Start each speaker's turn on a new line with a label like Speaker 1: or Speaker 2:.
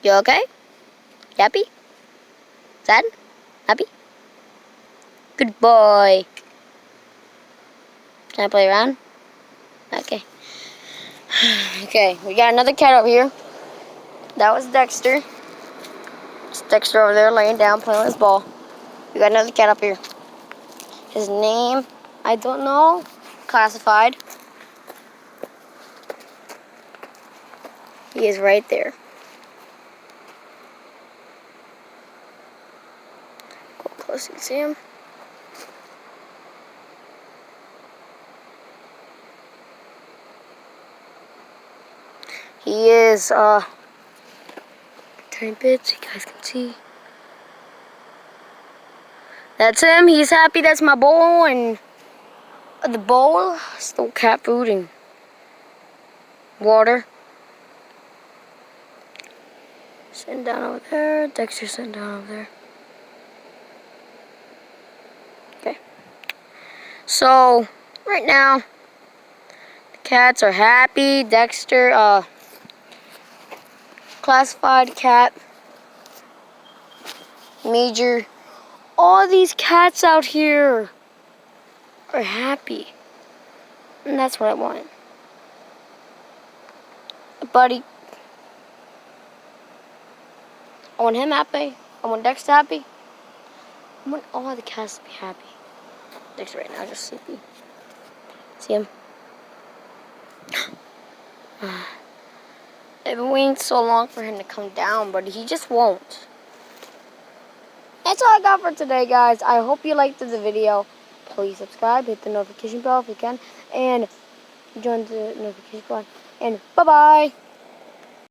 Speaker 1: You okay? Happy? Sad? Happy? Good boy. Can I play around? Okay. Okay, we got another cat over here. That was Dexter. It's Dexter over there laying down playing with his ball. We got another cat up here. His name, I don't know. Classified. He is right there. Go close, you can see him. He is, tiny bits, you guys can see. That's him, he's happy, that's my bowl, and the bowl, still cat food and water. Sitting down over there, Dexter's sitting down over there. Okay. So, right now, the cats are happy. Dexter, classified cat, major. All these cats out here are happy. And that's what I want. Buddy. I want him happy. I want Dexter happy. I want all the cats to be happy. Dexter right now just sleepy. See him? I've been waiting so long for him to come down, but he just won't. That's all I got for today, guys. I hope you liked the video. Please subscribe, hit the notification bell if you can, and join the notification bell. And bye-bye.